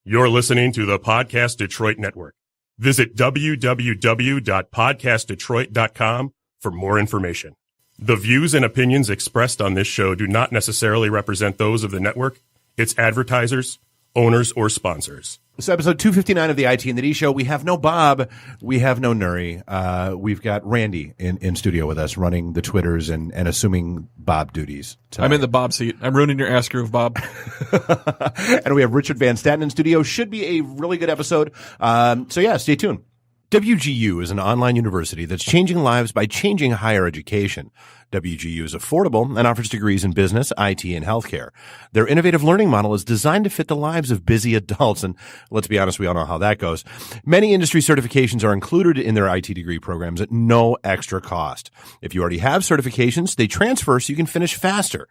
You're listening to the Podcast Detroit Network. Visit www.podcastdetroit.com for more information. The views and opinions expressed on this show do not necessarily represent those of the network, its advertisers, owners, or sponsors. This is episode 259 of the IT and the D Show. We have no Bob. We have no Nuri. We've got Randy in studio with us running the Twitters and assuming Bob duties tonight. I'm in the Bob seat. I'm ruining your ass groove, Bob. And we have Richard Van Staten in studio. Should be a really good episode. Stay tuned. WGU is an online university that's changing lives by changing higher education. WGU is affordable and offers degrees in business, IT, and healthcare. Their innovative learning model is designed to fit the lives of busy adults, and let's be honest, we all know how that goes. Many industry certifications are included in their IT degree programs at no extra cost. If you already have certifications, they transfer so you can finish faster.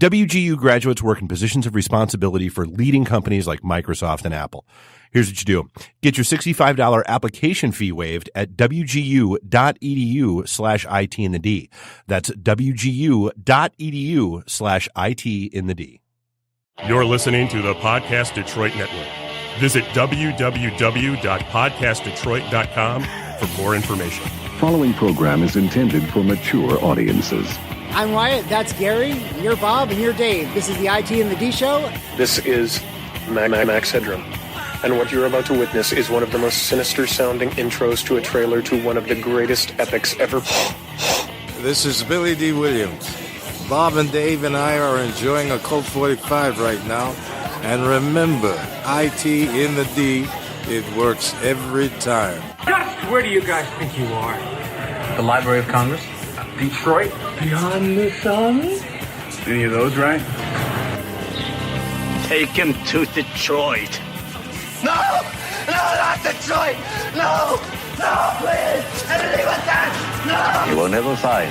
WGU graduates work in positions of responsibility for leading companies like Microsoft and Apple. Here's what you do. Get your $65 application fee waived at wgu.edu/IT in the D. That's wgu.edu/IT in the D. You're listening to the Podcast Detroit Network. Visit www.podcastdetroit.com for more information. Following program is intended for mature audiences. I'm Wyatt, that's Gary, you're Bob, and you're Dave. This is the IT and the D Show. This is Max Headroom. And what you're about to witness is one of the most sinister-sounding intros to a trailer to one of the greatest epics ever. This is Billy D. Williams. Bob and Dave and I are enjoying a Colt 45 right now. And remember, IT in the D, it works every time. Just where do you guys think you are? The Library of Congress? Detroit? Beyond the sun? Any of those right? Take him to Detroit. No! No, not Detroit! No! No, please! Anything with that! No! You will never find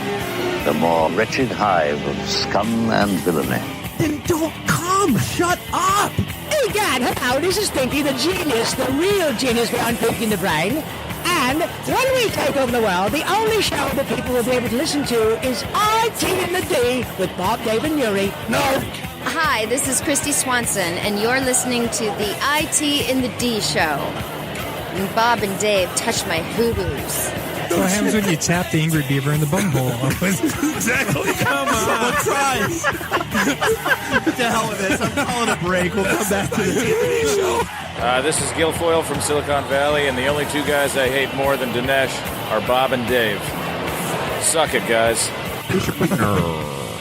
the more wretched hive of scum and villainy. Then don't come! Shut up! Hey, Dad, hello, this is Pinky, the genius, the real genius behind Pinky in the Brain. And when we take over the world, the only show that people will be able to listen to is IT in the D with Bob, Dave, and Nuri. No! Hi, this is Christy Swanson, and you're listening to the IT in the D Show. And Bob and Dave touch my hoo-hoos. What happens when you tap the angry beaver in the bumhole? Exactly. Come on. Someone tries. What the hell with this? I'm calling a break. We'll come back to the D Show. This is Guilfoyle from Silicon Valley, and the only two guys I hate more than Dinesh are Bob and Dave. Suck it, guys.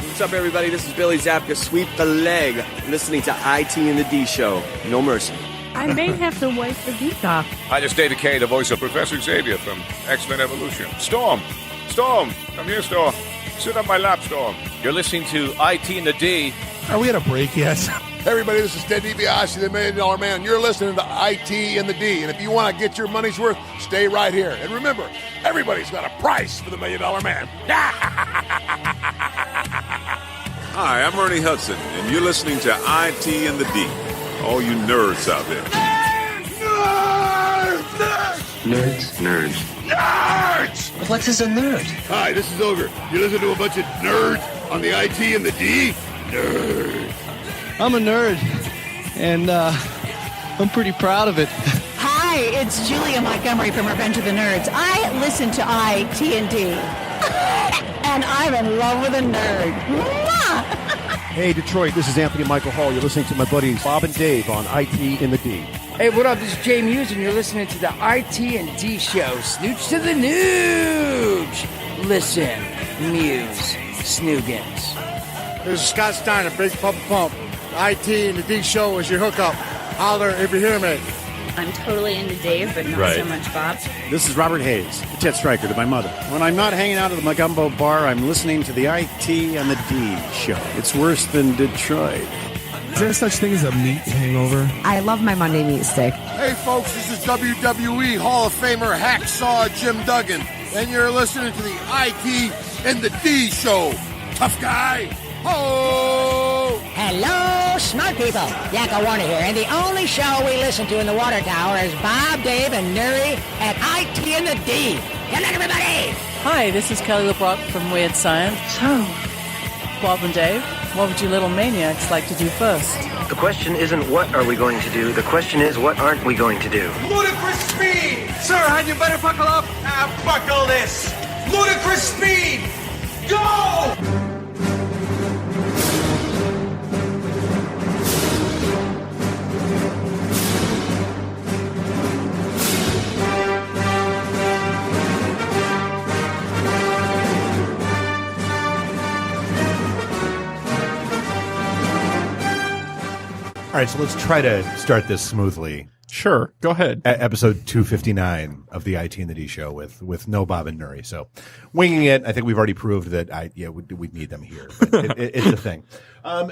What's up, everybody? This is Billy Zapka. Sweep the leg. Listening to IT in the D Show. No mercy. I may have to wipe the geek off. Hi, this is David Kay, the voice of Professor Xavier from X-Men Evolution. Storm! Come here, Storm. Sit on my lap, Storm. You're listening to IT in the D. Are we at a break yet? Hey everybody, this is Ted DiBiase, the $1 Million Man. You're listening to IT in the D. And if you want to get your money's worth, stay right here. And remember, everybody's got a price for the $1 Million Man. Hi, I'm Ernie Hudson, and you're listening to IT in the D. All you nerds out there. Nerds. What is a nerd? Hi, this is Ogre. You listen to a bunch of nerds on the IT in the D? Nerds. I'm a nerd, and I'm pretty proud of it. Hi, it's Julia Montgomery from Revenge of the Nerds. I listen to IT&D, and I'm in love with a nerd. Mwah! Hey, Detroit, this is Anthony Michael Hall. You're listening to my buddies Bob and Dave on IT in the D. Hey, what up? This is Jay Muse, and you're listening to the IT and D Show. Snooch to the nooch. Listen, Muse, Snoogans. This is Scott Steiner, Big Pump. IT and the D Show is your hookup. Holler if you hear me. I'm totally into Dave, but not so much Bob. This is Robert Hayes, the tit striker to my mother. When I'm not hanging out at the Magumbo bar, I'm listening to the IT and the D Show. It's worse than Detroit. Is there such thing as a meat hangover? I love my Monday meat stick. Hey, folks, this is WWE Hall of Famer Hacksaw Jim Duggan, and you're listening to the IT and the D Show. Tough guy. Ho! Hello, smart people. Yakko Warner here, and the only show we listen to in the water tower is Bob, Dave, and Nuri at IT and the D. Good luck, everybody! Hi, this is Kelly LeBrock from Weird Science. So, Bob and Dave. What would you little maniacs like to do first? The question isn't what are we going to do, the question is what aren't we going to do? Ludicrous speed! Sir, had you better buckle up? Buckle this! Ludicrous speed! Go! All right, so let's try to start this smoothly. Sure, go ahead. Episode 259 of the IT and the D show with no Bob and Nuri. So winging it, I think we've already proved that we'd need them here. But it's a thing.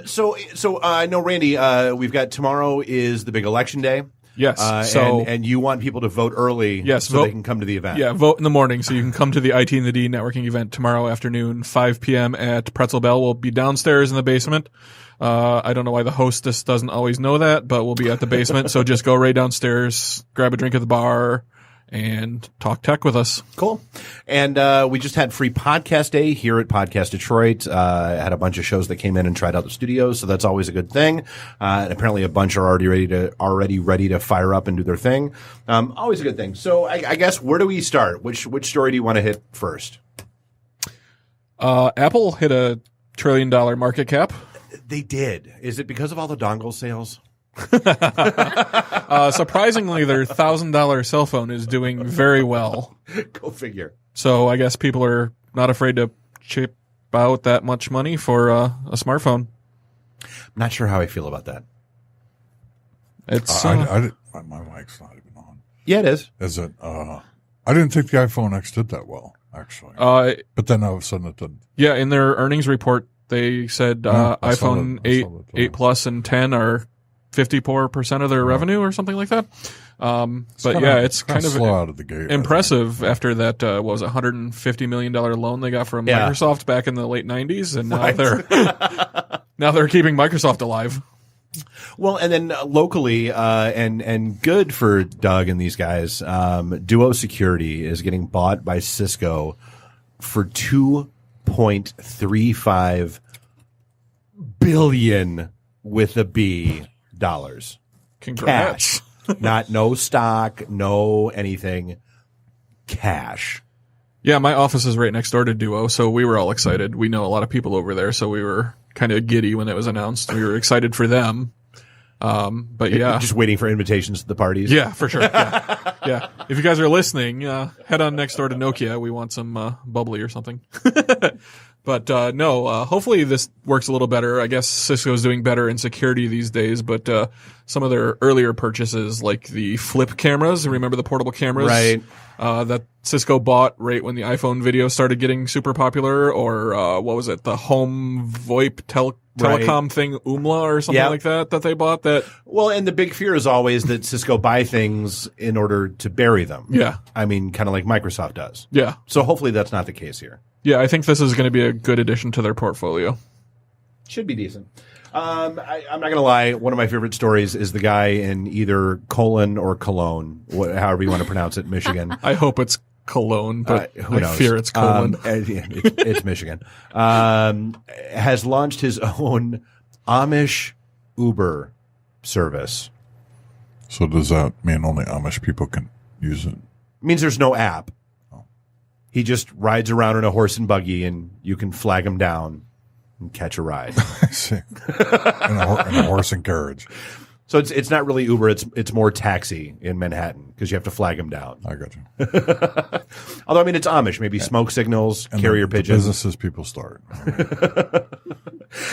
So I know, Randy, we've got tomorrow is the big election day. Yes. And you want people to vote early so they can come to the event. Yeah, vote in the morning so you can come to the IT and the D networking event tomorrow afternoon, 5 p.m. at Pretzel Bell. We'll be downstairs in the basement. I don't know why the hostess doesn't always know that, but we'll be at the basement. So just go right downstairs, grab a drink at the bar, and talk tech with us. Cool. And we just had free podcast day here at Podcast Detroit. Had a bunch of shows that came in and tried out the studios, so that's always a good thing. And apparently a bunch are already ready to fire up and do their thing. Always a good thing. So I guess where do we start? Which story do you want to hit first? Apple hit $1 trillion market cap. They did. Is it because of all the dongle sales? Surprisingly, their $1,000 cell phone is doing very well. Go figure. So I guess people are not afraid to chip out that much money for a smartphone. I'm not sure how I feel about that. It's my mic's not even on. Yeah, it is. Is it? I didn't think the iPhone X did that well, actually. But then all of a sudden it didn't. Yeah, in their earnings report, they said iPhone 8 Plus, and 10 are 54% of their revenue or something like that. But yeah, it's kind of slow out of the gate, impressive after that was $150 million loan they got from Microsoft back in the late 90s, and now they're keeping Microsoft alive. Well, and then locally, and good for Doug and these guys, Duo Security is getting bought by Cisco for $2.35 billion with a B dollars. Congrats. Cash. No stock, no anything. Cash. Yeah, my office is right next door to Duo, so we were all excited. We know a lot of people over there, so we were kind of giddy when it was announced. We were excited for them. But yeah. Just waiting for invitations to the parties. Yeah, for sure. Yeah. If you guys are listening, head on next door to Nokia. We want some bubbly or something. But no, hopefully this works a little better. I guess Cisco's doing better in security these days, but some of their earlier purchases, like the flip cameras, remember the portable cameras? Right. That Cisco bought right when the iPhone video started getting super popular, or what was it, the home VoIP telecom thing, Oomla or something like that they bought. Well, and the big fear is always that Cisco buy things in order to bury them. Yeah. I mean, kind of like Microsoft does. Yeah. So hopefully that's not the case here. Yeah, I think this is going to be a good addition to their portfolio. Should be decent. I'm not going to lie. One of my favorite stories is the guy in either Colon or Cologne, however you want to pronounce it, Michigan. I hope it's Cologne, but who knows? I fear it's Colon. It's Michigan. Has launched his own Amish Uber service. So does that mean only Amish people can use it? It means there's no app. He just rides around in a horse and buggy, and you can flag him down and catch a ride. I see. In a horse and carriage. So it's not really Uber. It's more taxi in Manhattan because you have to flag him down. I got you. Although, I mean, it's Amish. Maybe smoke signals, and carrier pigeons. Businesses people start.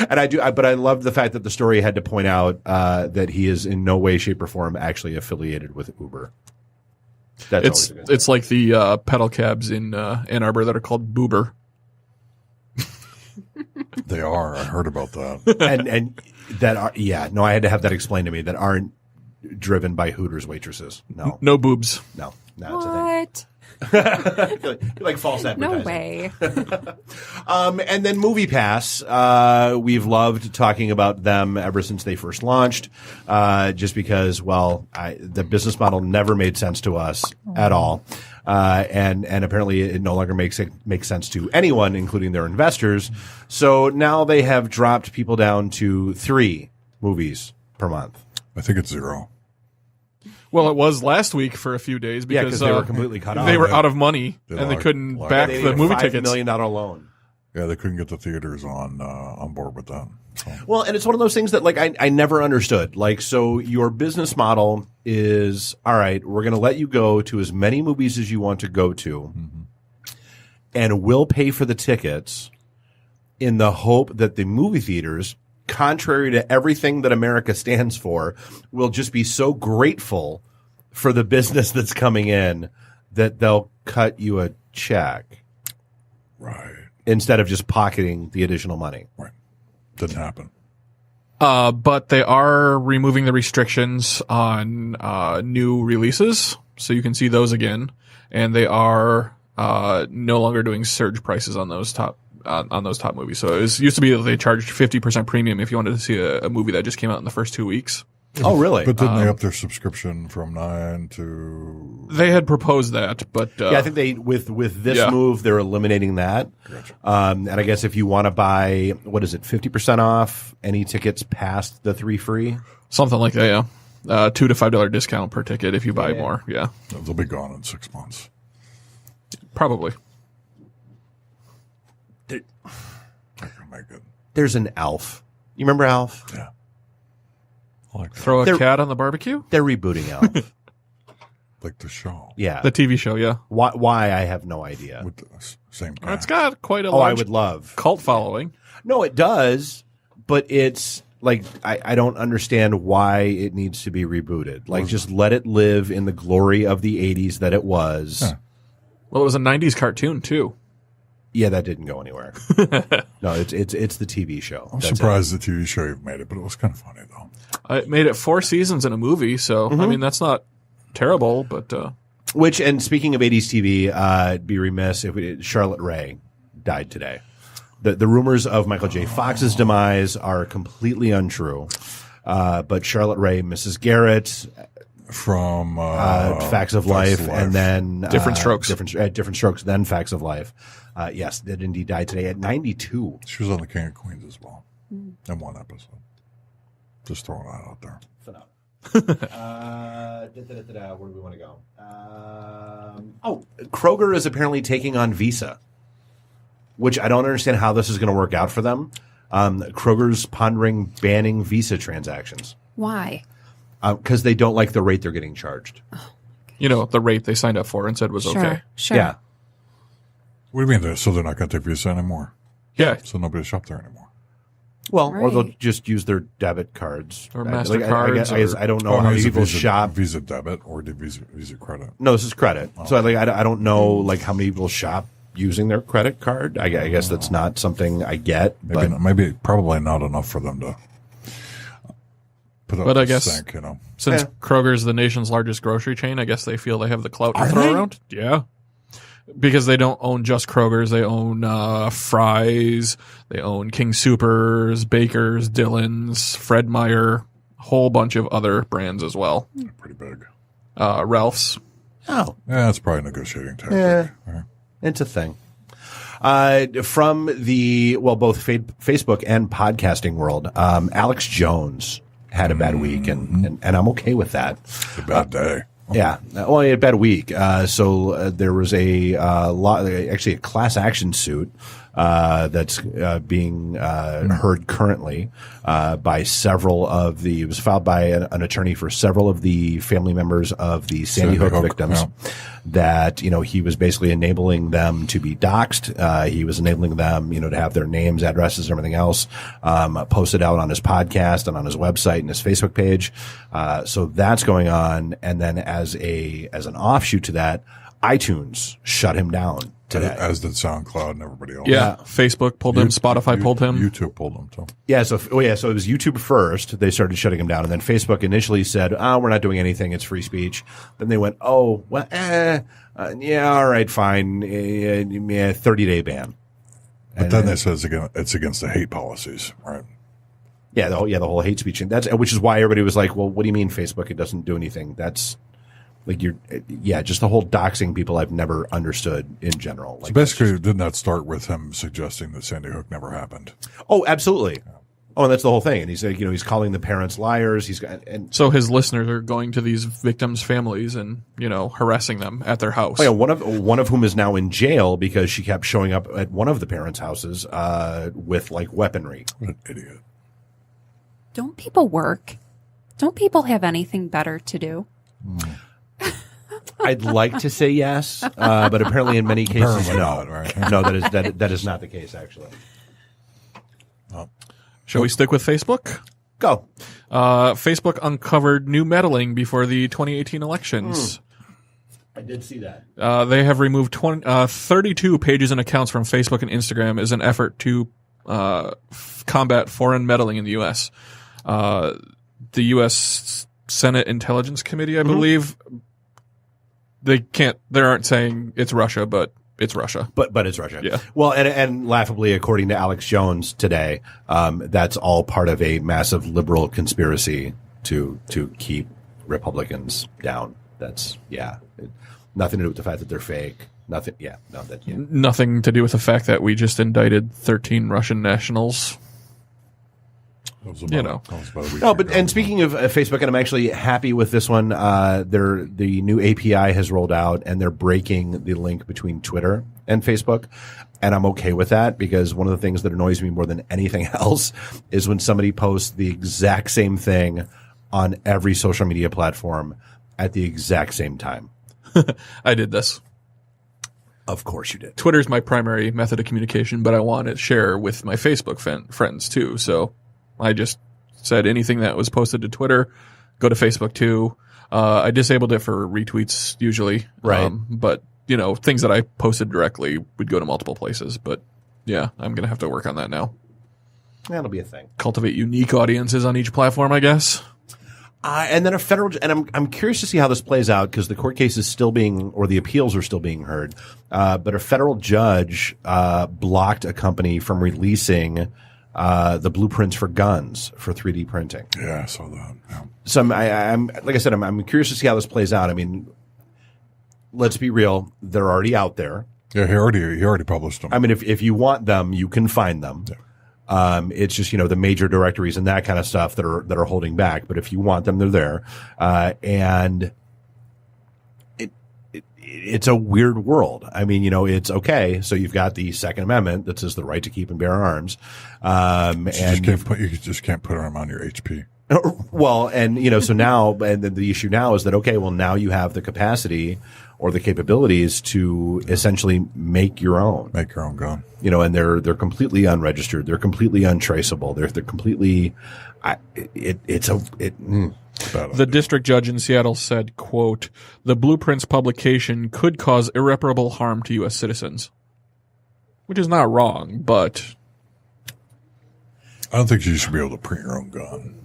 And but I love the fact that the story had to point out that he is in no way, shape, or form actually affiliated with Uber. It's like the pedal cabs in Ann Arbor that are called Boober. They are. I heard about that. and that are I had to have that explained to me, that aren't driven by Hooters waitresses. No boobs. No, it's What? a thing. like false advertising. No way. And then MoviePass, we've loved talking about them ever since they first launched, just because, the business model never made sense to us at all. and apparently it no longer makes sense to anyone, including their investors. So now they have dropped people down to 3 movies per month. I think it's 0. Well, it was last week for a few days because they were completely cut off. They were out of money and they couldn't back the movie tickets. $5 million loan. Yeah, they couldn't get the theaters on board with that. So. Well, and it's one of those things that like I never understood. Like, so your business model is, all right, we're going to let you go to as many movies as you want to go to, and we'll pay for the tickets in the hope that the movie theaters, contrary to everything that America stands for, will just be so grateful for the business that's coming in that they'll cut you a check. Right. Instead of just pocketing the additional money. Right. Didn't happen. But they are removing the restrictions on new releases, so you can see those again. And they are no longer doing surge prices on those top movies. So it used to be that they charged 50% premium if you wanted to see a movie that just came out in the first 2 weeks. Oh, really? But didn't they up their subscription from 9 to? They had proposed that, but yeah, I think they with this move they're eliminating that. Gotcha. And I guess if you want to buy, what is it, 50% off any tickets past the 3 free, something like that. Yeah, $2 to $5 discount per ticket if you buy more. Yeah, they'll be gone in 6 months. Probably. There's an Alf. You remember Alf? Yeah. Throw a cat on the barbecue? They're rebooting Alf. Like the show. Yeah. The TV show, yeah. Why I have no idea. With the same cast. It's got quite a large I would love. Cult following. No, it does, but it's like I don't understand why it needs to be rebooted. Like just let it live in the glory of the 80s that it was. Huh. Well, it was a 90s cartoon too. Yeah, that didn't go anywhere. No, it's the TV show. I'm surprised the TV show you've made it, but it was kind of funny though. I made it 4 seasons in a movie, so I mean that's not terrible, but which, and speaking of 80s TV, it'd be remiss if Charlotte Rae died today. The rumors of Michael J. Fox's demise are completely untrue. But Charlotte Rae, Mrs. Garrett from Facts of Life, and then Different Strokes, Different Strokes, then Facts of Life. Yes, did indeed die today at 92. She was on the King of Queens as well in one episode. Just throwing that out there. Where do we want to go? Kroger is apparently taking on Visa, which I don't understand how this is going to work out for them. Kroger's pondering banning Visa transactions. Why? Because they don't like the rate they're getting charged. Oh, you know, the rate they signed up for and said was okay. Sure. Yeah. What do you mean? So they're not going to take Visa anymore? Yeah. So nobody will shop there anymore. Well, or they'll just use their debit cards. Or MasterCards. I don't know how many people shop. Visa debit or Visa credit? No, this is credit. Oh. So I don't know like how many people shop using their credit card. I guess that's not something I get. Maybe probably not enough for them to put up but I the guess sink, you know. Since Kroger's the nation's largest grocery chain, I guess they feel they have the clout to throw around. Yeah. Because they don't own just Kroger's, they own Fry's, they own King Soopers, Baker's, Dillon's, Fred Meyer, a whole bunch of other brands as well. They're pretty big. Ralph's. Oh. Yeah, that's probably a negotiating tactic. Yeah, right. It's a thing. From both Facebook and podcasting world, Alex Jones had a bad week, and I'm okay with that. It's a bad day. Yeah, well, he had a bad week. So there was a class action suit that's being heard currently by several of the. It was filed by an attorney for several of the family members of the Sandy Hook victims. Yeah. That he was basically enabling them to be doxxed. He was enabling them, to have their names, addresses, and everything else posted out on his podcast and on his website and his Facebook page. So that's going on, and then as an offshoot to that, iTunes shut him down today. As did SoundCloud and everybody else. Yeah, Facebook pulled him, Spotify pulled him. YouTube pulled him too. Yeah, so it was YouTube first. They started shutting him down, and then Facebook initially said, we're not doing anything. It's free speech. Then they went, all right, fine. 30-day ban. But then they said it's against the hate policies, right? Yeah, the whole hate speech thing. Which is why everybody was like, well, what do you mean Facebook? It doesn't do anything. That's Like just the whole doxing people I've never understood in general. Like so basically, didn't that start with him suggesting that Sandy Hook never happened? Oh, absolutely. Oh, and that's the whole thing. And he's like, he's calling the parents liars. So his listeners are going to these victims' families and, harassing them at their house. Oh, yeah, one of whom is now in jail because she kept showing up at one of the parents' houses with like weaponry. What an idiot. Don't people work? Don't people have anything better to do? I'd like to say yes, but apparently in many cases, no. Not, right? No, that is not the case, actually. Shall we stick with Facebook? Go. Facebook uncovered new meddling before the 2018 elections. I did see that. They have removed 32 pages and accounts from Facebook and Instagram as an effort to combat foreign meddling in the U.S. The U.S. Senate Intelligence Committee, I believe, they aren't saying it's Russia, but it's Russia. But it's Russia. Yeah. Well, and laughably, according to Alex Jones today, that's all part of a massive liberal conspiracy to keep Republicans down. That's nothing to do with the fact that they're fake. Nothing. Yeah. No. Nothing to do with the fact that we just indicted 13 Russian nationals. No, but and speaking of Facebook, and I'm actually happy with this one. The new API has rolled out, and they're breaking the link between Twitter and Facebook, and I'm okay with that because one of the things that annoys me more than anything else is when somebody posts the exact same thing on every social media platform at the exact same time. I did this. Of course you did. Twitter's my primary method of communication, but I want to share with my Facebook friends too, so I just said anything that was posted to Twitter, go to Facebook too. I disabled it for retweets usually. Right. But, things that I posted directly would go to multiple places. But, yeah, I'm going to have to work on that now. That'll be a thing. Cultivate unique audiences on each platform, I guess. And then I'm curious to see how this plays out because the court case is the appeals are still being heard. But a federal judge blocked a company from releasing the blueprints for guns for 3D printing. Yeah, I saw that. Yeah. So I'm like I said, I'm curious to see how this plays out. I mean, let's be real; they're already out there. Yeah, he already published them. I mean, if you want them, you can find them. Yeah. It's just the major directories and that kind of stuff that are holding back. But if you want them, they're there, and it's a weird world. I mean, it's okay. So you've got the Second Amendment that says the right to keep and bear arms. You just can't put them on your HP. Well, and so now, and the issue now is that, okay, well, now you have the capacity or the capabilities to essentially make your own gun. And they're completely unregistered. They're completely untraceable. They're completely, The district judge in Seattle said, quote, "The blueprints publication could cause irreparable harm to U.S. citizens." Which is not wrong, but I don't think you should be able to print your own gun.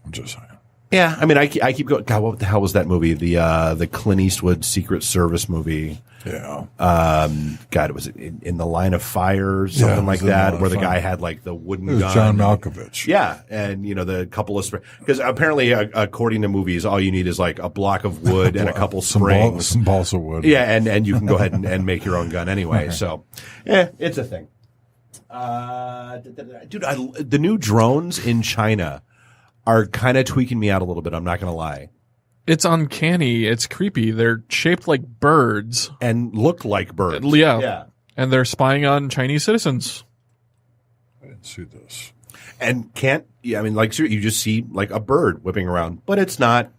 I'm just saying. Yeah, I mean, I keep going. God, what the hell was that movie? The Clint Eastwood Secret Service movie. Yeah. God, was it in the Line of Fire or something like that, where the guy had like the wooden gun? John Malkovich. Yeah, and the couple of because apparently, according to movies, all you need is like a block of wood and a couple springs, some balsa wood. Yeah, and you can go ahead and make your own gun anyway. So, it's a thing. Dude, the new drones in China are kind of tweaking me out a little bit. I'm not going to lie. It's uncanny. It's creepy. They're shaped like birds. And look like birds. Yeah. And they're spying on Chinese citizens. I didn't see this. And you just see like a bird whipping around, but it's not.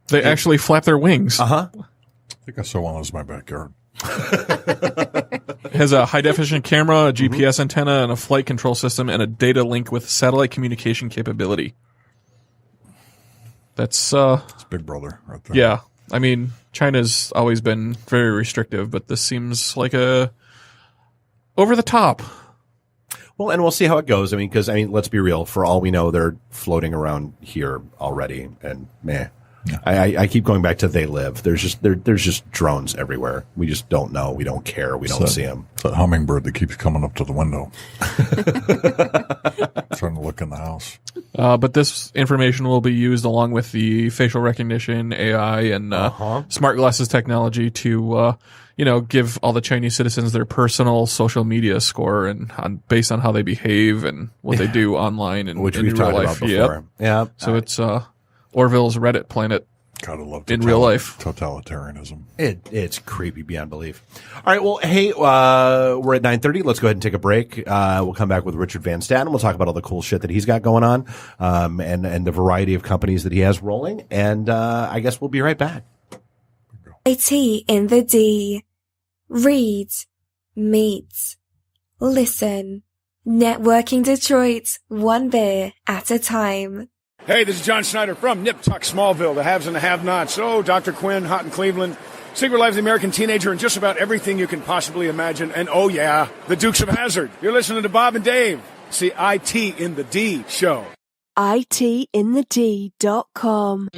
They actually flap their wings. Uh-huh. I think I saw one that was in my backyard. It has a high-definition camera, a GPS antenna, and a flight control system, and a data link with satellite communication capability. That's Big Brother right there. Yeah. I mean, China's always been very restrictive, but this seems like a over the top. Well, and we'll see how it goes. I mean, let's be real. For all we know, they're floating around here already, and meh. I keep going back to They Live. There's just drones everywhere. We just don't know. We don't care. We don't see them. It's that hummingbird that keeps coming up to the window, trying to look in the house. But this information will be used along with the facial recognition, AI, and smart glasses technology to give all the Chinese citizens their personal social media score and based on how they behave and what they do online and which in we've real talked life. about before. Yep. Yeah. So it's Orville's Reddit planet. Gotta love in real life. Totalitarianism. It's creepy beyond belief. All right. Well, hey, we're at 9:30. Let's go ahead and take a break. We'll come back with Richard Van Staten. We'll talk about all the cool shit that he's got going on, and the variety of companies that he has rolling. And I guess we'll be right back. IT in the D. Read, meet, listen. Networking Detroit, one beer at a time. Hey, this is John Schneider from Nip Tuck Smallville, the haves and the have-nots. Oh, Dr. Quinn, Hot in Cleveland, Secret Life of the American Teenager, and just about everything you can possibly imagine. And oh yeah, the Dukes of Hazzard. You're listening to Bob and Dave. It's the IT in the D show. ITinthed.com.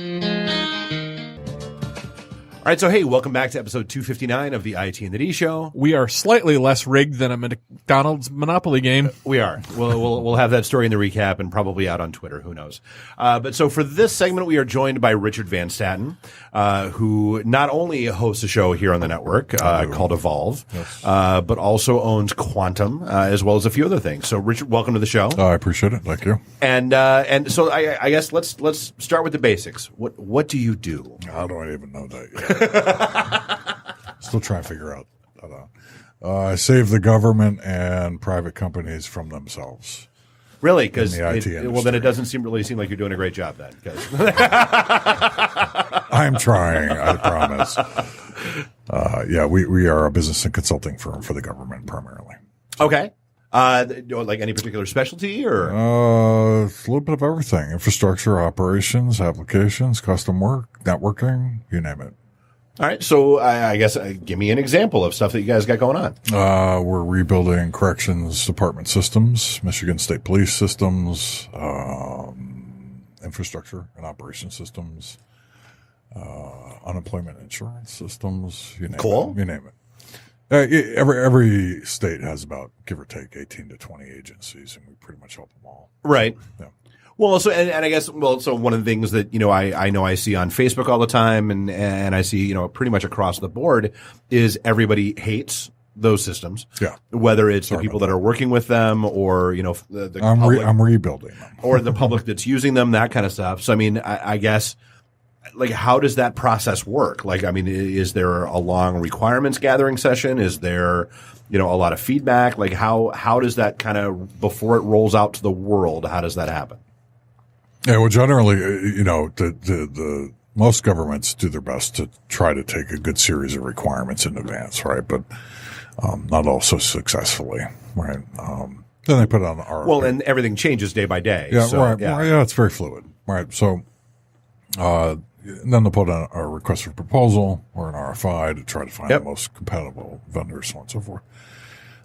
All right, so hey, welcome back to episode 259 of the IT and the D Show. We are slightly less rigged than a McDonald's Monopoly game. We are. We'll have that story in the recap and probably out on Twitter. Who knows? But so for this segment, we are joined by Richard Van Staten, who not only hosts a show here on the network called Evolve, but also owns Quantum as well as a few other things. So Richard, welcome to the show. I appreciate it. Thank you. And so I guess let's start with the basics. What do you do? I don't even know that yet. Still trying to figure out. I save the government and private companies from themselves. Really? Because then it doesn't really seem like you're doing a great job then. I'm trying. I promise. We are a business and consulting firm for the government primarily. Okay. Like any particular specialty or? It's a little bit of everything. Infrastructure, operations, applications, custom work, networking, you name it. All right. So I guess give me an example of stuff that you guys got going on. We're rebuilding corrections department systems, Michigan State Police systems, infrastructure and operations systems, unemployment insurance systems, you name it. You name it. Every state has about, give or take, 18 to 20 agencies, and we pretty much help them all. Right. Yeah. Well, so and I guess so one of the things that I see on Facebook all the time, and I see pretty much across the board is everybody hates those systems. Yeah. Whether it's the people that are working with them, or the public, I'm rebuilding them, or the public that's using them, that kind of stuff. So I mean, I guess. Like, how does that process work? Like, I mean, is there a long requirements gathering session? Is there, a lot of feedback? Like, how does that kind of, before it rolls out to the world, how does that happen? Yeah, well, generally, the most governments do their best to try to take a good series of requirements in advance, right? But not all so successly, right? Then they put it on the RFP. Well, and everything changes day by day. Yeah, so, right. Yeah. Well, yeah, it's very fluid, right? So, then they'll put on a request for proposal or an RFI to try to find the most compatible vendors, so on and so forth.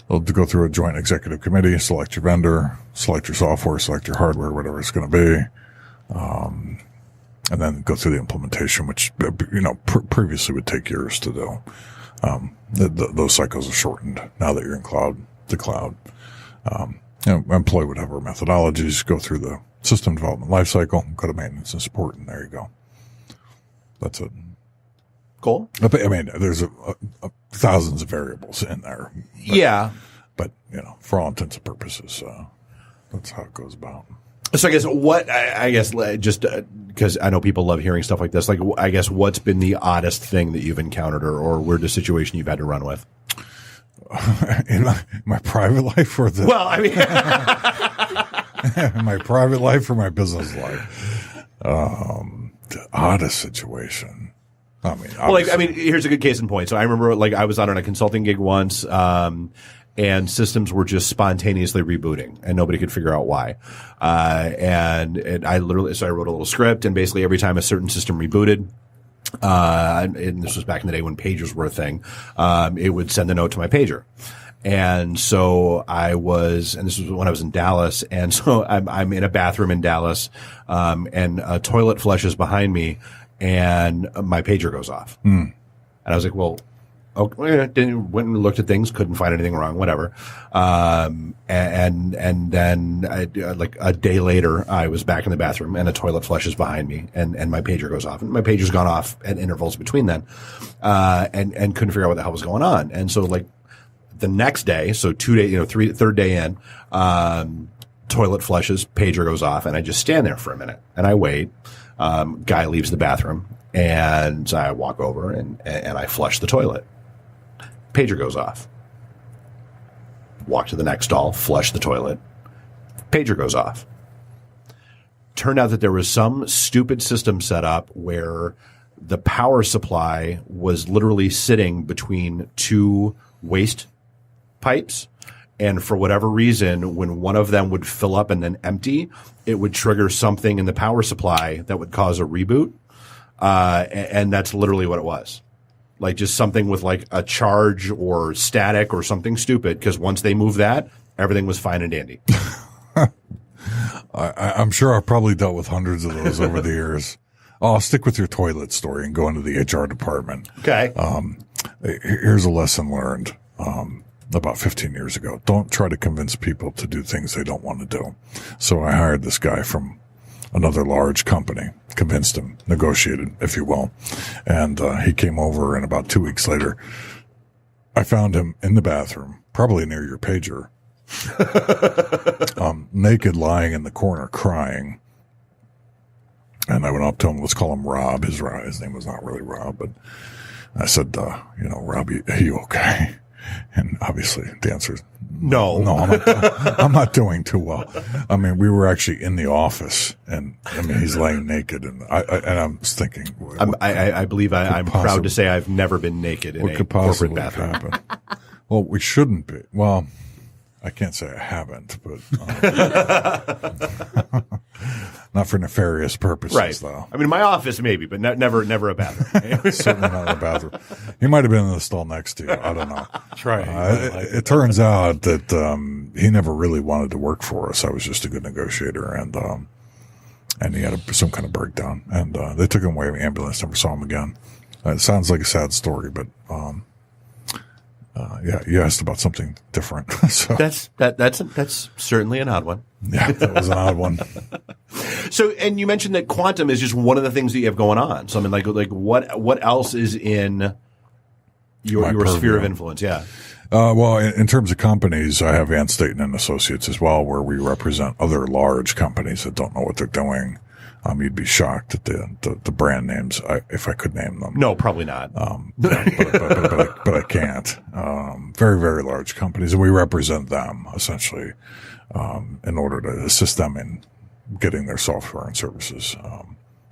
They'll go through a joint executive committee, select your vendor, select your software, select your hardware, whatever it's going to be, and then go through the implementation, which previously would take years to do. Those cycles are shortened now that you're in the cloud. Employ whatever methodologies, go through the system development lifecycle, go to maintenance and support, and there you go. That's it. Cool. I mean, there's thousands of variables in there. But, for all intents and purposes, that's how it goes about. So I guess just because I know people love hearing stuff like this, like, I guess what's been the oddest thing that you've encountered or weirdest situation you've had to run with? In my private life or the... Well, I mean... my private life or my business life? The oddest situation. I mean, here's a good case in point. So I remember, I was on a consulting gig once, and systems were just spontaneously rebooting, and nobody could figure out why. And I wrote a little script, and basically every time a certain system rebooted, and this was back in the day when pagers were a thing, it would send a note to my pager. And so and this was when I was in Dallas, and so I'm in a bathroom in Dallas, and a toilet flushes behind me, and my pager goes off. And I was like, well, okay, went and looked at things, couldn't find anything wrong, whatever. And then like a day later, I was back in the bathroom and a toilet flushes behind me and my pager goes off, and my pager's gone off at intervals between then, and couldn't figure out what the hell was going on. And so like the next day, so 2 days, third day in, toilet flushes, pager goes off, and I just stand there for a minute and I wait. Guy leaves the bathroom and I walk over and I flush the toilet. Pager goes off. Walk to the next stall, flush the toilet. Pager goes off. Turned out that there was some stupid system set up where the power supply was literally sitting between two waste pipes. And for whatever reason, when one of them would fill up and then empty, it would trigger something in the power supply that would cause a reboot. And that's literally what it was. Like just something with like a charge or static or something stupid. Because once they moved that, everything was fine and dandy. I'm sure I've probably dealt with hundreds of those over the years. I'll stick with your toilet story and go into the HR department. Okay. Here's a lesson learned. About 15 years ago. Don't try to convince people to do things they don't want to do. So I hired this guy from another large company, convinced him, negotiated, if you will. And he came over, and about 2 weeks later, I found him in the bathroom, probably near your pager, naked, lying in the corner, crying. And I went up to him, let's call him Rob. His name was not really Rob, but I said, Rob, are you okay? And obviously the answer is no, I'm not doing too well. I mean, we were actually in the office, and I mean, he's laying naked, and I'm thinking, I believe I'm proud to say I've never been naked in a corporate bathroom. Happen? Well, we shouldn't be. Well, I can't say I haven't, but not for nefarious purposes, right. Though. I mean, my office maybe, but never a bathroom. Certainly not a bathroom. He might have been in the stall next to you. I don't know. Try. It turns out that he never really wanted to work for us. I was just a good negotiator, and he had some kind of breakdown, and they took him away in the ambulance. Never saw him again. It sounds like a sad story, but yeah, you asked about something different. So that's certainly an odd one. Yeah, that was an odd one. So, and you mentioned that quantum is just one of the things that you have going on. So, I mean, like what else is in your sphere of influence? Yeah. Well, in terms of companies, I have Van Staten and Associates as well, where we represent other large companies that don't know what they're doing. You'd be shocked at the brand names, if I could name them. No, probably not. But I can't. Very, very large companies, and we represent them essentially, in order to assist them in getting their software and services,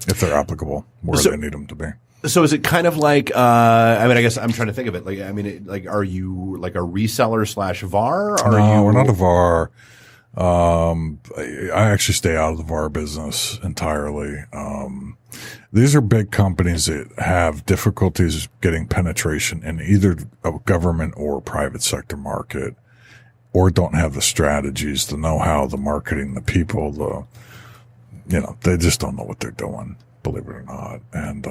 if they're applicable where they need them to be. So is it kind of like, I mean, I guess I'm trying to think of it. Like, I mean, are you like a reseller / VAR? No, we're not a VAR. I actually stay out of the VAR business entirely. These are big companies that have difficulties getting penetration in either a government or private sector market, or don't have the strategies, the know-how, the marketing, the people, they just don't know what they're doing, believe it or not. And,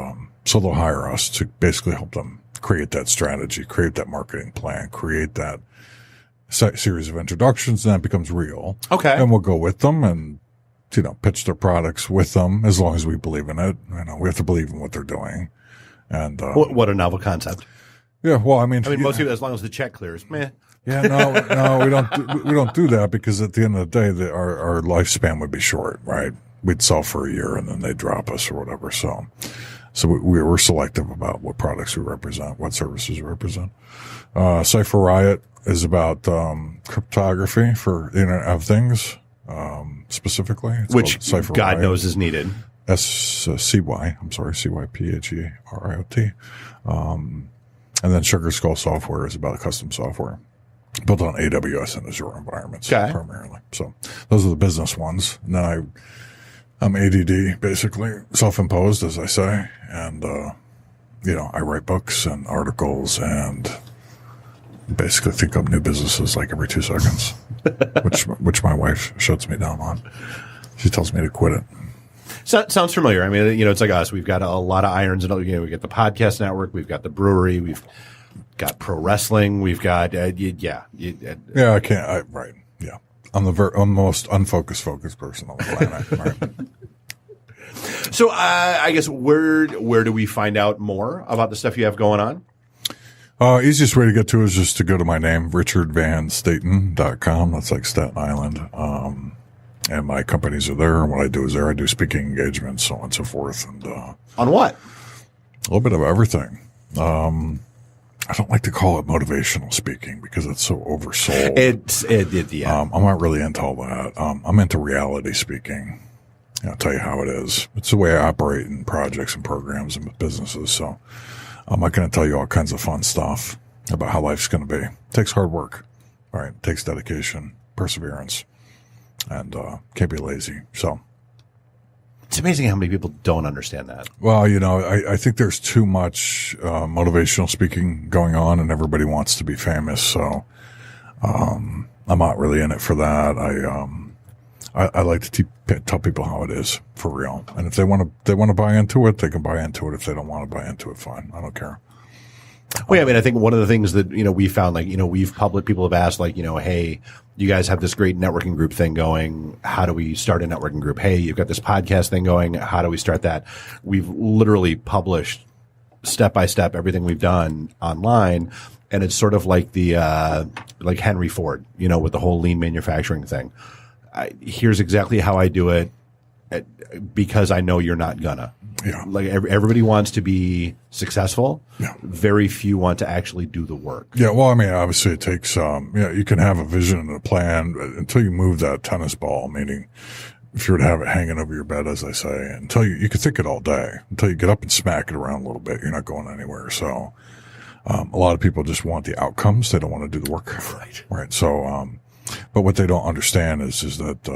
so they'll hire us to basically help them create that strategy, create that marketing plan, create that series of introductions, and that becomes real. Okay. And we'll go with them and, pitch their products with them as long as we believe in it. We have to believe in what they're doing. And, what a novel concept. Yeah. Well, I mean, most people, as long as the check clears, meh. Yeah, no, we don't do that, because at the end of the day, our lifespan would be short, right? We'd sell for a year and then they'd drop us or whatever. So we're selective about what products we represent, what services we represent. Cypher Riot is about cryptography for the Internet of Things, specifically. It's which Cypher God Riot. knows is needed. CYPHERIOT. And then Sugar Skull Software is about custom software built on AWS and Azure environments primarily. So those are the business ones. And then I'm ADD, basically self-imposed, as I say. And, I write books and articles and basically think up new businesses like every 2 seconds, which my wife shuts me down on. She tells me to quit it. Sounds familiar. I mean, it's like us. We've got a lot of irons, and we got the podcast network, we've got the brewery, we've got pro wrestling, we've got I can't. Right. Yeah. I'm the most unfocused person on the planet. Right. So, I guess where do we find out more about the stuff you have going on? Easiest way to get to it is just to go to my name, richardvanstaten.com. That's like Staten Island. And my companies are there, and what I do is there. I do speaking engagements, so on and so forth. And on what? A little bit of everything. I don't like to call it motivational speaking because it's so oversold. Yeah. I'm not really into all that. I'm into reality speaking. I'll tell you how it is. It's the way I operate in projects and programs and with businesses. So I'm not going to tell you all kinds of fun stuff about how life's going to be. It takes hard work, right? It takes dedication, perseverance. And can't be lazy. So it's amazing how many people don't understand that. Well, I think there's too much motivational speaking going on, and everybody wants to be famous. So I'm not really in it for that. I like to tell people how it is for real. And if they want to buy into it, they can buy into it. If they don't want to buy into it, fine. I don't care. Well, I mean, I think one of the things that, we found, people have asked, hey, you guys have this great networking group thing going. How do we start a networking group? Hey, you've got this podcast thing going. How do we start that? We've literally published step by step everything we've done online. And it's sort of like like Henry Ford, with the whole lean manufacturing thing. Here's exactly how I do it because I know you're not gonna. Yeah. Like everybody wants to be successful. Yeah. Very few want to actually do the work. Yeah. Well, I mean, obviously it takes, you can have a vision and a plan until you move that tennis ball, meaning if you were to have it hanging over your bed, as I say, until you can think it all day, until you get up and smack it around a little bit, you're not going anywhere. So, a lot of people just want the outcomes. They don't want to do the work. Right. Right. So, but what they don't understand is that,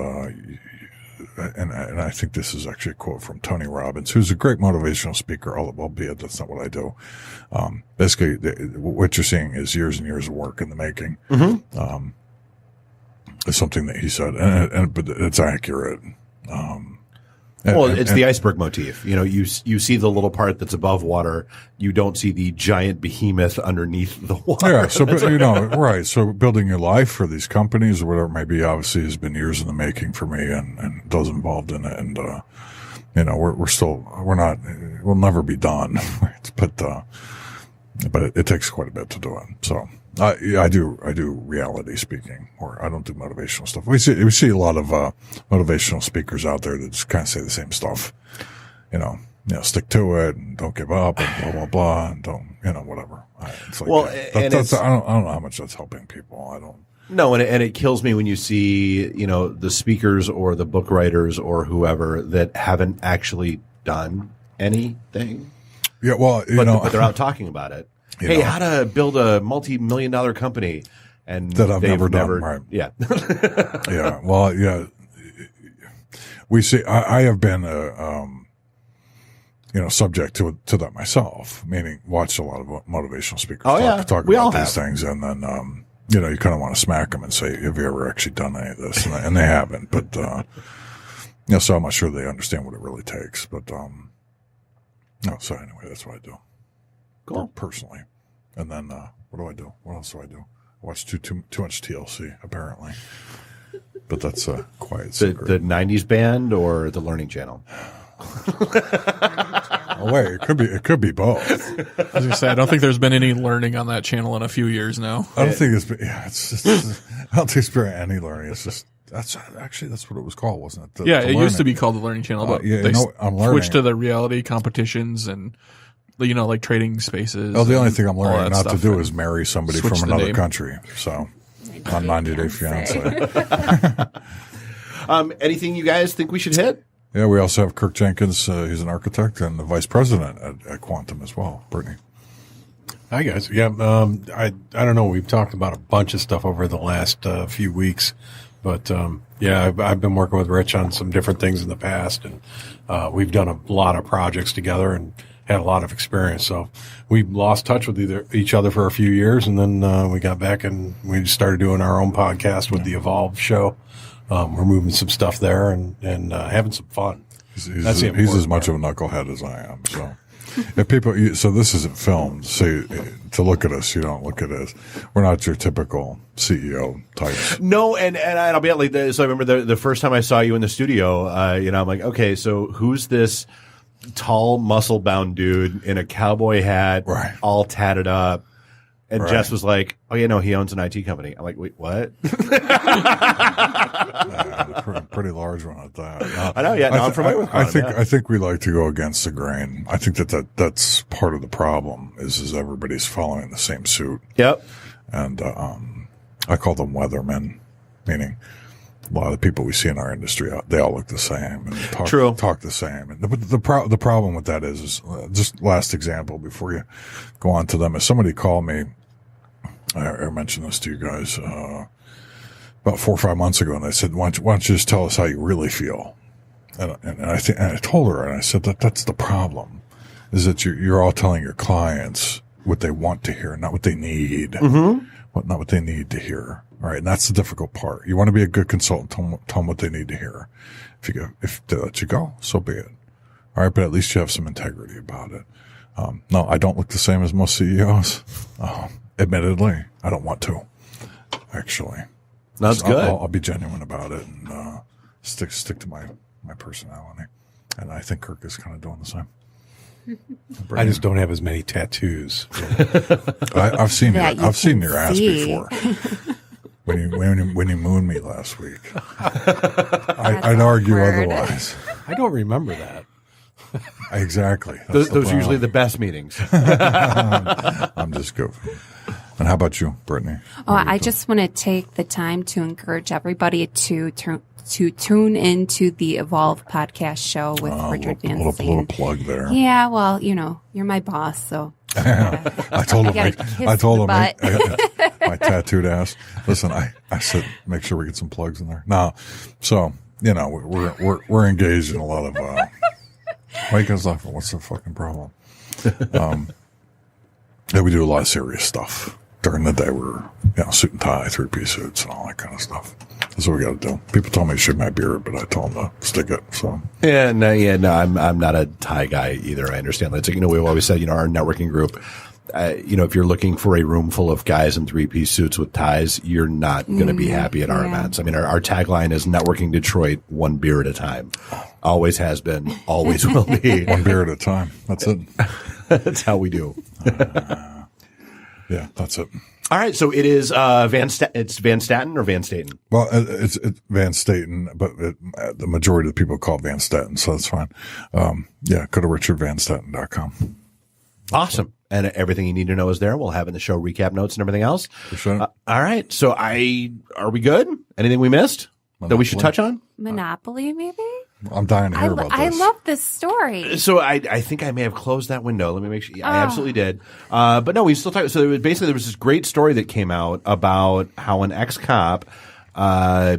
and I think this is actually a quote from Tony Robbins, who's a great motivational speaker, albeit that's not what I do. Basically, what you're seeing is years and years of work in the making. Mm-hmm. It's something that he said, but it's accurate. It's the iceberg motif. You see the little part that's above water. You don't see the giant behemoth underneath the water. Yeah. So, right. So building your life for these companies or whatever it may be, obviously has been years in the making for me and those involved in it. And, we'll never be done. But it takes quite a bit to do it. So. I do reality speaking, or I don't do motivational stuff. We see a lot of, motivational speakers out there that just kind of say the same stuff, stick to it and don't give up and blah, blah, blah, and don't, whatever. It's like, I don't know how much that's helping people. I don't. No, and it kills me when you see, the speakers or the book writers or whoever that haven't actually done anything. Yeah. Well, but they're out talking about it. Hey, how to build a multi-million-dollar company, and that I've never done. Right? Yeah, yeah. Well, yeah. We see. I have been, subject to that myself. Meaning, watch a lot of motivational speakers talk about these things, and then, you kind of want to smack them and say, "Have you ever actually done any of this?" And they haven't. But, so I'm not sure they understand what it really takes. But, so anyway, that's what I do. Cool. Personally. And then, what do I do? What else do I do? I watch too much TLC, apparently. But that's a quiet secret. The 90s band or the Learning Channel? Oh, wait, it could be both. I was going to say, I don't think there's been any learning on that channel in a few years now. I don't think it's been, I don't think it's been any learning. It's just, that's what it was called, wasn't it? It used to be called the Learning Channel, but they switched to the reality competitions and, like trading spaces. Oh, the only thing I'm learning not to do is marry somebody from another country. So, on 90 Day Fiancé. Anything you guys think we should hit? Yeah, we also have Kirk Jenkins. He's an architect and the vice president at Quantum as well. Brittany. Hi, guys. Yeah, I don't know. We've talked about a bunch of stuff over the last few weeks. But, I've been working with Rich on some different things in the past. And we've done a lot of projects together and had a lot of experience. So we lost touch with each other for a few years. And then we got back and we started doing our own podcast with the Evolve show. We're moving some stuff there and having some fun. He's as much of a knucklehead as I am. So, if people, so this isn't filmed. So to look at us, you don't look at us. We're not your typical CEO types. No, and I'll be like this. So I remember the first time I saw you in the studio. I'm like, okay, so who's this tall, muscle-bound dude in a cowboy hat, all tatted up? And Jess was like, "Oh yeah, no, he owns an IT company." I'm like, "Wait, what?" Pretty large one at that. I know. Yeah, no, I'm familiar with him. I think we like to go against the grain. I think that's part of the problem is everybody's following the same suit. Yep. And I call them weathermen, meaning a lot of the people we see in our industry, they all look the same and talk the same. And the problem with that is just last example before you go on to them is somebody called me. I mentioned this to you guys about 4 or 5 months ago, and they said, "Why don't you just tell us how you really feel?" And I told her, and I said that's the problem, is that you're all telling your clients what they want to hear, not what they need, not what they need to hear. All right, and that's the difficult part. You want to be a good consultant, tell them what they need to hear. If they let you go, so be it. All right, but at least you have some integrity about it. No, I don't look the same as most CEOs. Admittedly, I don't want to. Actually, that's good. I'll be genuine about it and stick to my personality. And I think Kirk is kind of doing the same. I just don't have as many tattoos. I've seen your ass before. When you mooned me last week, I'd argue otherwise. I don't remember that. Exactly. Those are usually the best meetings. I'm just goofing. And how about you, Brittany? I just want to take the time to encourage everybody to tune into the Evolve podcast show with Richard Van Staten. Little plug there. Yeah, well, you're my boss, so. I told him my tattooed ass. Listen, I said make sure we get some plugs in there. Now, so we're engaged in a lot of. Why you guys laughing? What's the fucking problem? Yeah, we do a lot of serious stuff. During the day, we're suit and tie, 3-piece suits, and all that kind of stuff. That's what we got to do. People told me to shave my beard, but I told them to stick it. So no, I'm not a tie guy either. I understand that. It's like, we've always said, our networking group, if you're looking for a room full of guys in 3-piece suits with ties, you're not going to be happy at our events. I mean, our tagline is Networking Detroit, one beer at a time. Always has been, always will be. One beer at a time. That's it. That's how we do. Yeah, that's it. All right, so it is it's Van Staten or Van Staten? Well, it's Van Staten, but the majority of the people call it Van Staten, so that's fine. Go to richardvanstaten.com. Awesome. And everything you need to know is there. We'll have in the show recap notes and everything else. For sure. All right, so are we good? Anything we missed that we should touch on? Monopoly, maybe? I'm dying to hear about this. I love this story. So I think I may have closed that window. Let me make sure. I absolutely did. But no, we still talk. So there was this great story that came out about how an ex-cop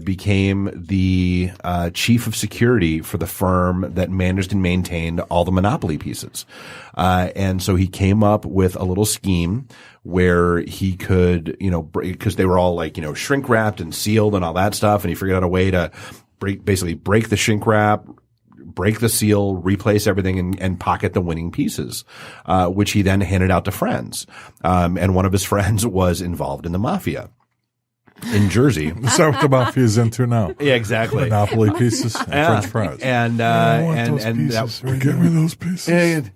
became the chief of security for the firm that managed and maintained all the Monopoly pieces. And so he came up with a little scheme where he could, because they were all like, shrink wrapped and sealed and all that stuff. And he figured out a way to break the shrink wrap, break the seal, replace everything, and pocket the winning pieces, which he then handed out to friends. And one of his friends was involved in the mafia in Jersey. Is that what the mafia is into now? Yeah, exactly. Monopoly pieces and French fries. And give me those pieces.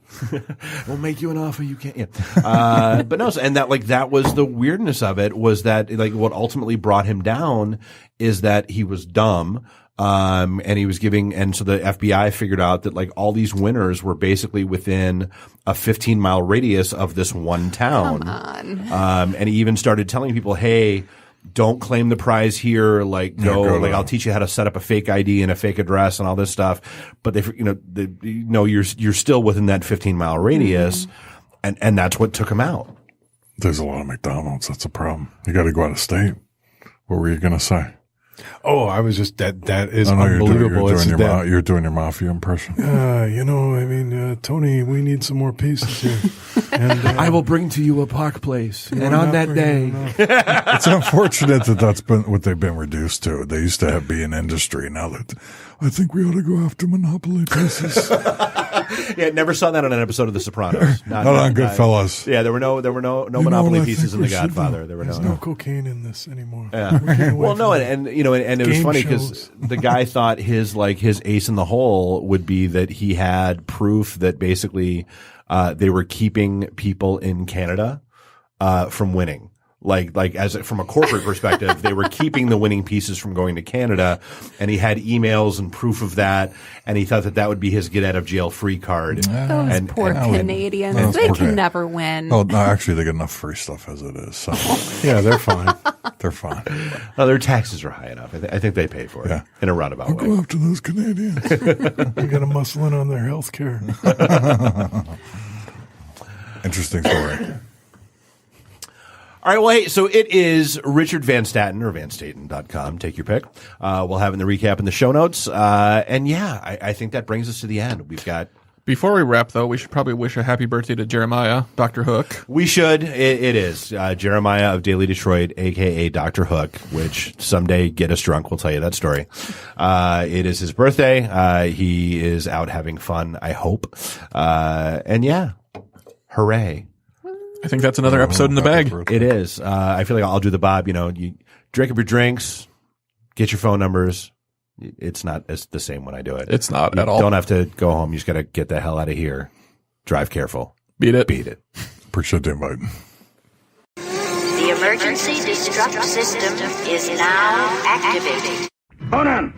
We'll make you an offer you can't. Yeah. But no, and that was the weirdness of it, was that what ultimately brought him down is that he was dumb. And he was and so the FBI figured out that all these winners were basically within a 15-mile radius of this one town. Come on. And he even started telling people, hey, don't claim the prize here. I'll teach you how to set up a fake ID and a fake address and all this stuff. But you're still within that 15-mile radius. Mm-hmm. And that's what took him out. There's a lot of McDonald's. That's a problem. You got to go out of state. What were you going to say? Oh, I was just that is I know unbelievable. You're doing your mafia impression. Tony, we need some more pieces here. And I will bring to you a Park Place, and on that day, it's unfortunate that's been what they've been reduced to. They used to be an industry. Now that I think we ought to go after monopoly pieces. Yeah, never saw that on an episode of The Sopranos. Not on Goodfellas. Yeah, there were no monopoly pieces in The Godfather. There's no cocaine in this anymore. Yeah. Well, no, and it was funny because the guy thought his ace in the hole would be that he had proof that basically they were keeping people in Canada from winning. From a corporate perspective, they were keeping the winning pieces from going to Canada, and he had emails and proof of that, and he thought that would be his get out of jail free card. Those poor Canadians, they can never win. Oh, no, actually, they get enough free stuff as it is. So. Yeah, they're fine. They're fine. No, their taxes are high enough. I think they pay for it in a roundabout way. Go after those Canadians. We got to muscle in on their health care. Interesting story. All right, well, hey, so it is Richard Van Staten, or vanstaten.com. Take your pick. We'll have in the recap in the show notes. I think that brings us to the end. We've got... Before we wrap, though, we should probably wish a happy birthday to Jeremiah, Dr. Hook. We should. It is. Jeremiah of Daily Detroit, a.k.a. Dr. Hook, which someday get us drunk. We'll tell you that story. It is his birthday. He is out having fun, I hope. Hooray. I think that's another episode in the bag. It is. I feel like I'll do the Bob. You drink up your drinks, get your phone numbers. It's not the same when I do it. It's not at all. Don't have to go home. You just got to get the hell out of here. Drive careful. Beat it. Appreciate the invite. The emergency destruct system is now activated. Conan,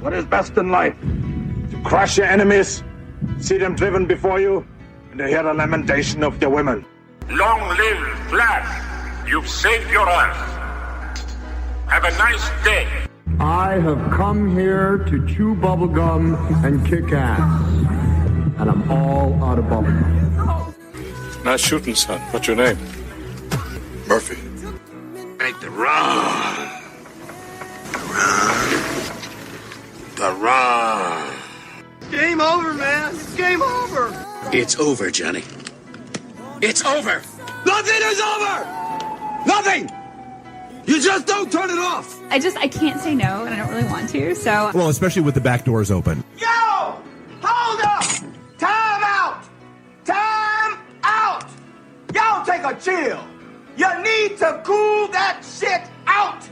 what is best in life? To crush your enemies, see them driven before you, and to hear the lamentation of their women. Long live Flash. You've saved your Earth. Have a nice day. I have come here to chew bubblegum and kick ass. And I'm all out of bubblegum. Nice shooting, son. What's your name? Murphy. Make the run. The run. Game over, man. It's game over. It's over, Johnny. It's over. Nothing is over. Nothing. You just don't turn it off. I can't say no, and I don't really want to, so. Well, especially with the back doors open. Yo! Hold up! Time out! Time out! Y'all take a chill. You need to cool that shit out.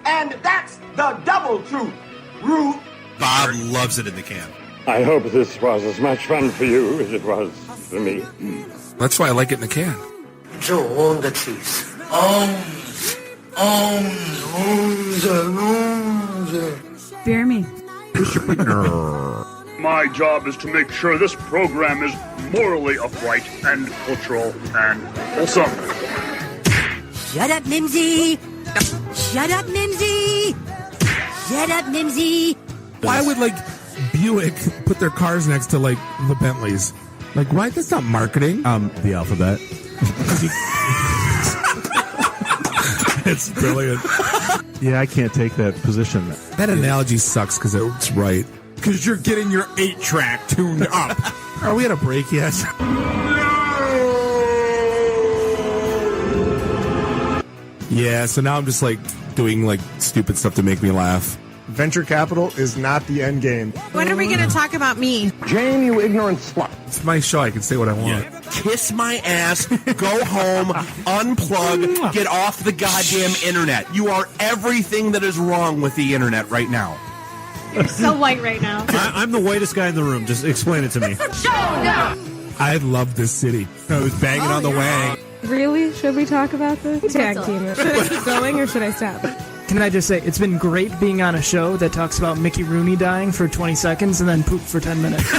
And that's the double truth. Ruth. Bob loves it in the can. I hope this was as much fun for you as it was for me. That's why I like it in the can. Joe on the cheese. Bear me. My job is to make sure this program is morally upright and cultural and wholesome. Shut up, Mimsy! Shut up, Mimsy! Shut up, Mimsy! Why would Buick put their cars next to the Bentleys? Why? That's not marketing. The alphabet. It's brilliant. Yeah, I can't take that position. That analogy sucks because it's right. Because you're getting your 8-track tuned up. Are we at a break yet? Yeah, so now I'm just doing stupid stuff to make me laugh. Venture capital is not the end game. When are we going to talk about me? Jane, you ignorant slut. It's my show. I can say what I want. Yeah. Kiss my ass, go home, unplug, get off the goddamn internet. You are everything that is wrong with the internet right now. You're so white right now. I'm the whitest guy in the room. Just explain it to me. I love this city. I was banging on the wang. Really? Should we talk about this? Tag team it. Should I keep going or should I stop? Can I just say, it's been great being on a show that talks about Mickey Rooney dying for 20 seconds and then poop for 10 minutes.